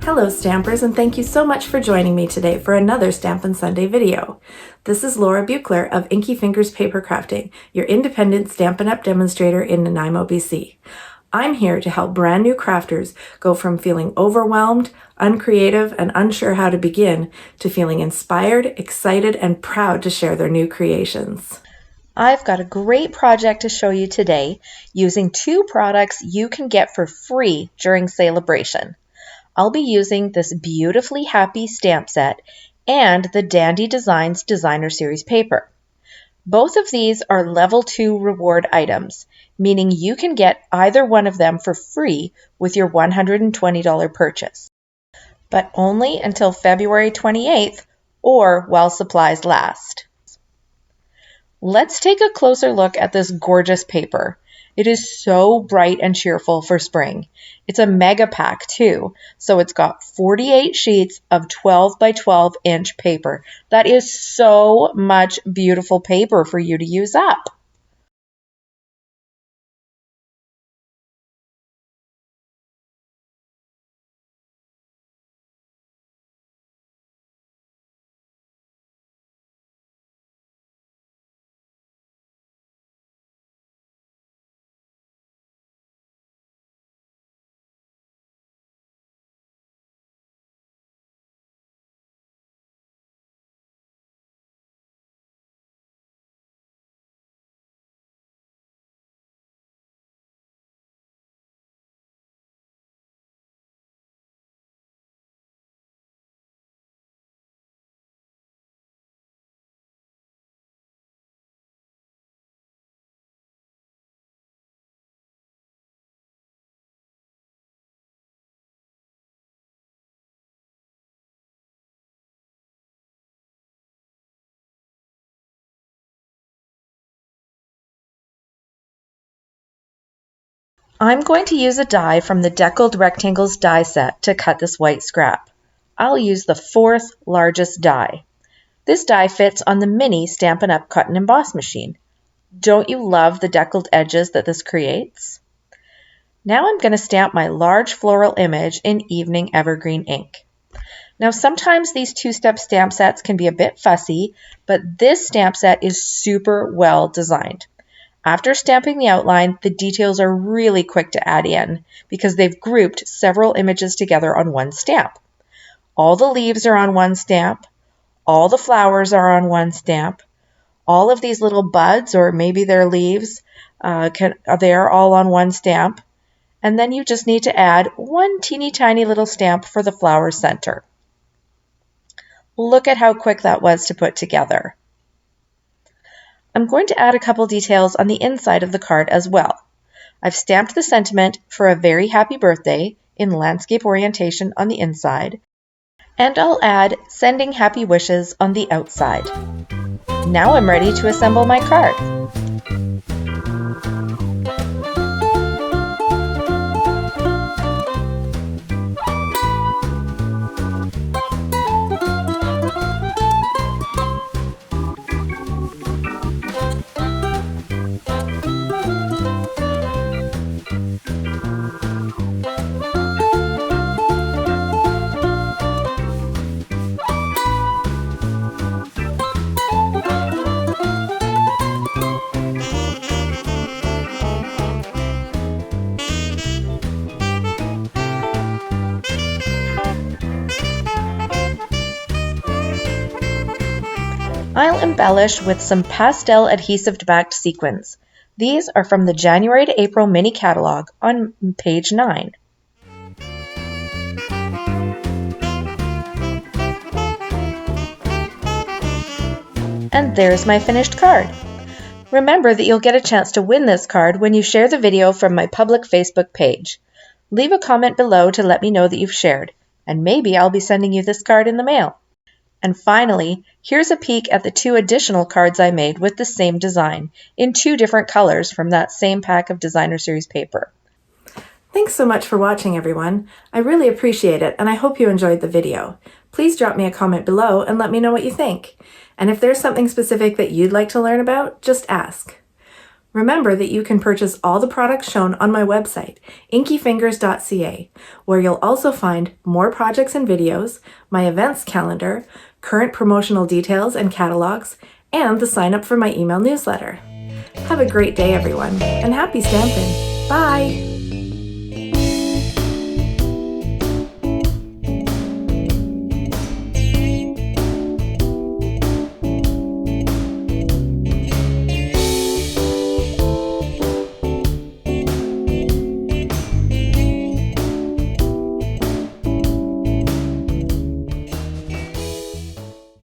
Hello Stampers, and thank you so much for joining me today for another Stampin' Sunday video. This is Laura Buechler of Inkyfingers Papercrafting, your independent Stampin' Up! Demonstrator in Nanaimo, BC. I'm here to help brand new crafters go from feeling overwhelmed, uncreative, and unsure how to begin to feeling inspired, excited, and proud to share their new creations. I've got a great project to show you today using two products you can get for free during Sale-a-Bration. I'll be using this Beautifully Happy stamp set and the Dandy Designs Designer Series paper. Both of these are level 2 reward items, meaning you can get either one of them for free with your $120 purchase, but only until February 28th or while supplies last. Let's take a closer look at this gorgeous paper. It is so bright and cheerful for spring. It's a mega pack too, so it's got 48 sheets of 12 by 12 inch paper. That is so much beautiful paper for you to use up. I'm going to use a die from the Deckled Rectangles die set to cut this white scrap. I'll use the 4th largest die. This die fits on the mini Stampin' Up! Cut and Emboss machine. Don't you love the deckled edges that this creates? Now I'm going to stamp my large floral image in Evening Evergreen ink. Now sometimes these two-step stamp sets can be a bit fussy, but this stamp set is super well designed. After stamping the outline, the details are really quick to add in because they've grouped several images together on one stamp. All the leaves are on one stamp. All the flowers are on one stamp. All of these little buds, or maybe they're leaves, they're all on one stamp. And then you just need to add one teeny tiny little stamp for the flower center. Look at how quick that was to put together. I'm going to add a couple details on the inside of the card as well. I've stamped the sentiment for a very happy birthday in landscape orientation on the inside, and I'll add sending happy wishes on the outside. Now I'm ready to assemble my card. I'll embellish with some Pastel Adhesive-Backed Sequins. These are from the January to April mini catalog on page 9. And there's my finished card. Remember that you'll get a chance to win this card when you share the video from my public Facebook page. Leave a comment below to let me know that you've shared, and maybe I'll be sending you this card in the mail. And finally, here's a peek at the 2 additional cards I made with the same design, in 2 different colors from that same pack of Designer Series paper. Thanks so much for watching, everyone. I really appreciate it, and I hope you enjoyed the video. Please drop me a comment below and let me know what you think. And if there's something specific that you'd like to learn about, just ask. Remember that you can purchase all the products shown on my website, inkyfingers.ca, where you'll also find more projects and videos, my events calendar, current promotional details and catalogs, and the sign up for my email newsletter. Have a great day, everyone, and happy stamping! Bye!